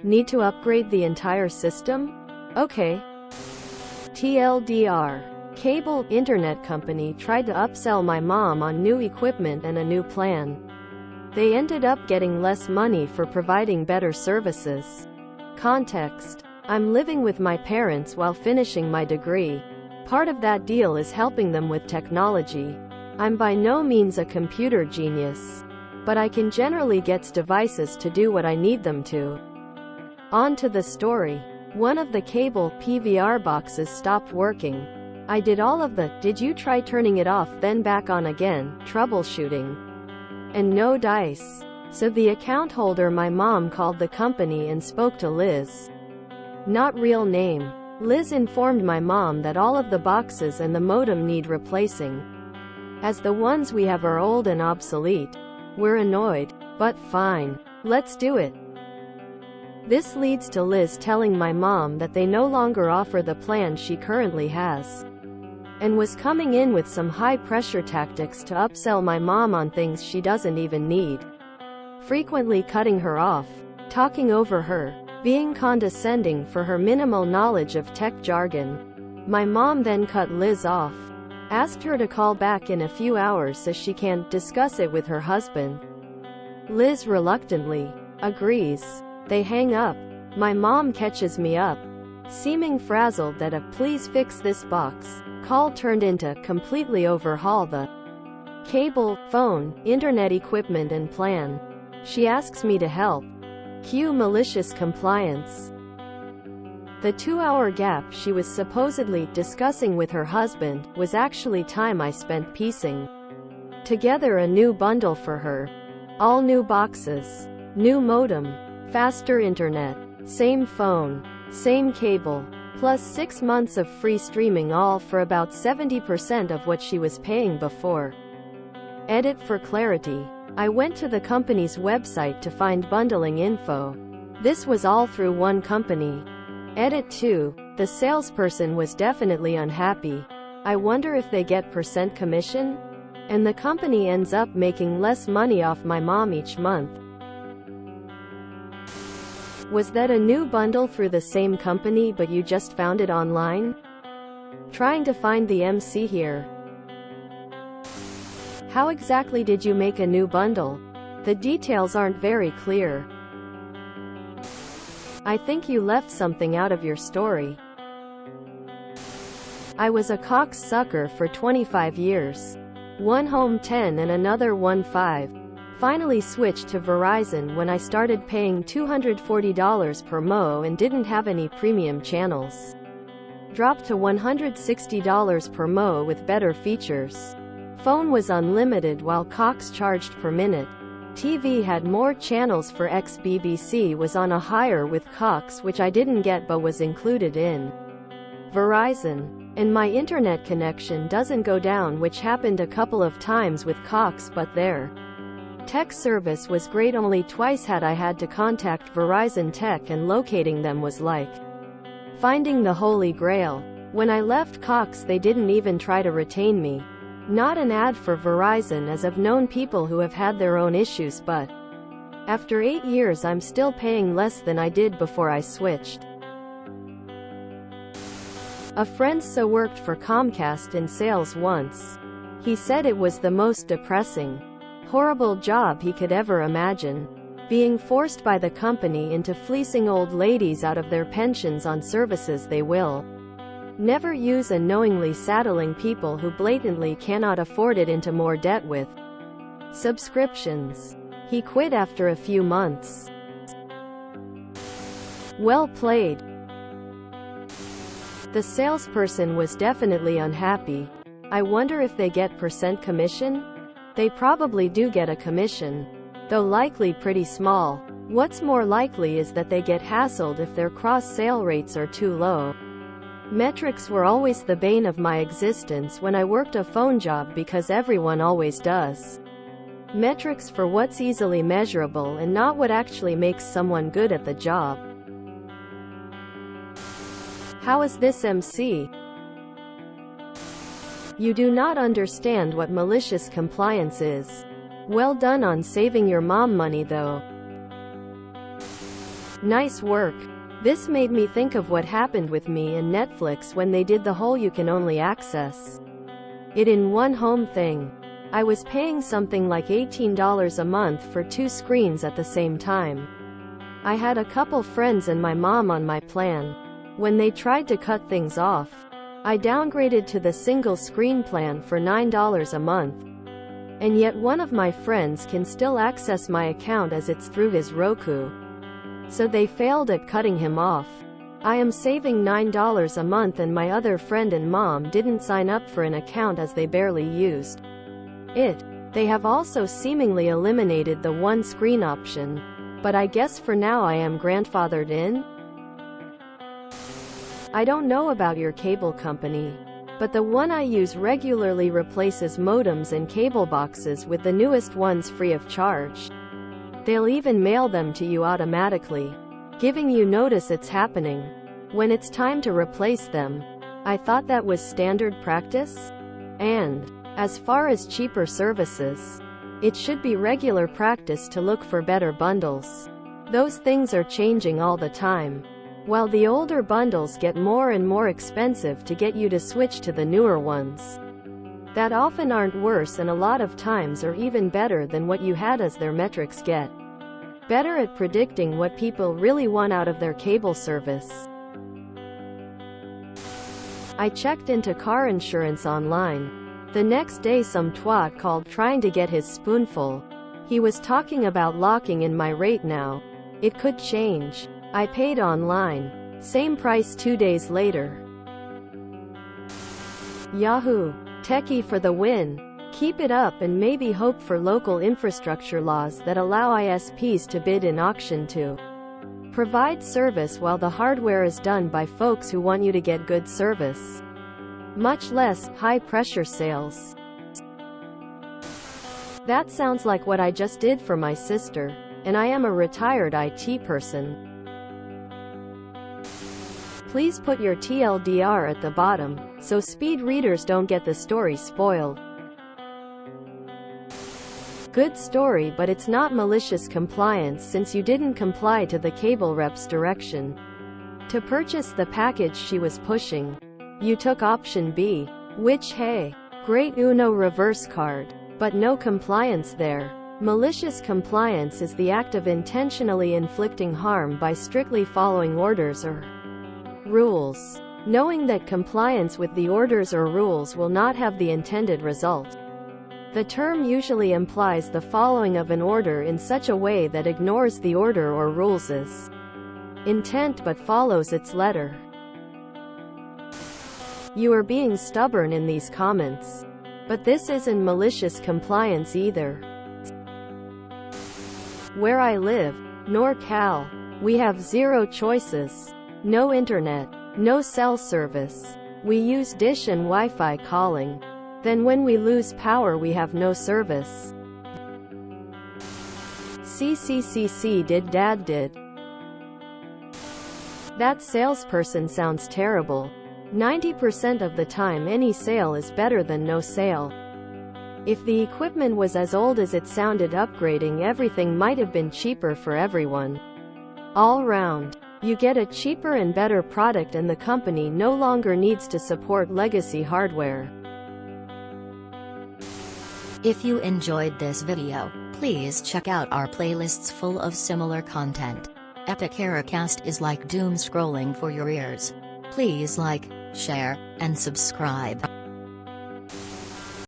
Need to upgrade the entire system? Okay. TLDR. Cable internet company tried to upsell my mom on new equipment and a new plan. They ended up getting less money for providing better services. Context. I'm living with my parents while finishing my degree. Part of that deal is helping them with technology. I'm by no means a computer genius, but I can generally get devices to do what I need them to. On to the story. One of the cable PVR boxes stopped working. I did all of the "did you try turning it off then back on again" troubleshooting. And no dice. So the account holder, my mom, called the company and spoke to Liz. Not real name. Liz informed my mom that all of the boxes and the modem need replacing, as the ones we have are old and obsolete. We're annoyed, but fine. Let's do it. This leads to Liz telling my mom that they no longer offer the plan she currently has, and was coming in with some high-pressure tactics to upsell my mom on things she doesn't even need. Frequently cutting her off, talking over her, being condescending for her minimal knowledge of tech jargon. My mom then cut Liz off, asked her to call back in a few hours so she can discuss it with her husband. Liz reluctantly agrees. They hang up. My mom catches me up, seeming frazzled that a "please fix this box" call turned into "completely overhaul the cable, phone, internet equipment and plan." She asks me to help. Cue malicious compliance. The 2-hour gap she was supposedly discussing with her husband was actually time I spent piecing together a new bundle for her. All new boxes, new modem, faster internet, same phone, same cable, plus 6 months of free streaming, all for about 70% of what she was paying before. Edit for clarity. I went to the company's website to find bundling info. This was all through one company. Edit 2. The salesperson was definitely unhappy. I wonder if they get % commission? And the company ends up making less money off my mom each month. Was that a new bundle through the same company but you just found it online? Trying to find the MC here. How exactly did you make a new bundle? The details aren't very clear. I think you left something out of your story. I was a Cox sucker for 25 years. One home 10 and another one 5. Finally switched to Verizon when I started paying $240 per mo and didn't have any premium channels. Dropped to $160 per mo with better features. Phone was unlimited while Cox charged per minute. TV had more channels for XBBC was on a higher with Cox, which I didn't get but was included in Verizon. And my internet connection doesn't go down, which happened a couple of times with Cox, but their tech service was great. Only twice had I had to contact Verizon Tech, and locating them was like finding the Holy Grail. When I left Cox, they didn't even try to retain me. Not an ad for Verizon, as I've known people who have had their own issues, but after 8 years I'm still paying less than I did before I switched. A friend so worked for Comcast in sales once. He said it was the most depressing, horrible job he could ever imagine. Being forced by the company into fleecing old ladies out of their pensions on services they will never use, and knowingly saddling people who blatantly cannot afford it into more debt with subscriptions. He quit after a few months. Well played. The salesperson was definitely unhappy. I wonder if they get % commission? They probably do get a commission, though likely pretty small. What's more likely is that they get hassled if their cross-sale rates are too low. Metrics were always the bane of my existence when I worked a phone job, because everyone always does. Metrics for what's easily measurable and not what actually makes someone good at the job. How is this MC? You do not understand what malicious compliance is. Well done on saving your mom money though. Nice work. This made me think of what happened with me and Netflix when they did the whole you can only access it in one home thing. I was paying something like $18 a month for 2 screens at the same time. I had a couple friends and my mom on my plan. When they tried to cut things off, I downgraded to the single screen plan for $9 a month. And yet one of my friends can still access my account as it's through his Roku. So they failed at cutting him off. I am saving $9 a month and my other friend and mom didn't sign up for an account as they barely used it. They have also seemingly eliminated the one screen option. But I guess for now I am grandfathered in? I don't know about your cable company, but the one I use regularly replaces modems and cable boxes with the newest ones free of charge. They'll even mail them to you automatically, giving you notice it's happening when it's time to replace them. I thought that was standard practice. And as far as cheaper services, it should be regular practice to look for better bundles. Those things are changing all the time, while the older bundles get more and more expensive to get you to switch to the newer ones that often aren't worse and a lot of times are even better than what you had, as their metrics get better at predicting what people really want out of their cable service. I checked into car insurance online. The next day some twat called trying to get his spoonful. He was talking about locking in my rate now. It could change. I paid online. Same price 2 days later. Yahoo! Techie for the win. Keep it up and maybe hope for local infrastructure laws that allow ISPs to bid in auction to provide service while the hardware is done by folks who want you to get good service. Much less high-pressure sales. That sounds like what I just did for my sister, and I am a retired IT person. Please put your TLDR at the bottom, so speed readers don't get the story spoiled. Good story, but it's not malicious compliance since you didn't comply to the cable rep's direction to purchase the package she was pushing. You took option B, which, hey, great Uno reverse card, but no compliance there. Malicious compliance is the act of intentionally inflicting harm by strictly following orders or rules, knowing that compliance with the orders or rules will not have the intended result. The term usually implies the following of an order in such a way that ignores the order or rules' intent but follows its letter. You are being stubborn in these comments. But this isn't malicious compliance either. Where I live, NorCal, we have 0 choices. No internet, no cell service. We use dish and Wi-Fi calling. Then when we lose power we have no service. CCCC did dad did. That salesperson sounds terrible. 90% of the time any sale is better than no sale. If the equipment was as old as it sounded, upgrading everything might have been cheaper for everyone. All round, you get a cheaper and better product and the company no longer needs to support legacy hardware. If you enjoyed this video, please check out our playlists full of similar content. Epic Ericast is like doom scrolling for your ears. Please like, share, and subscribe.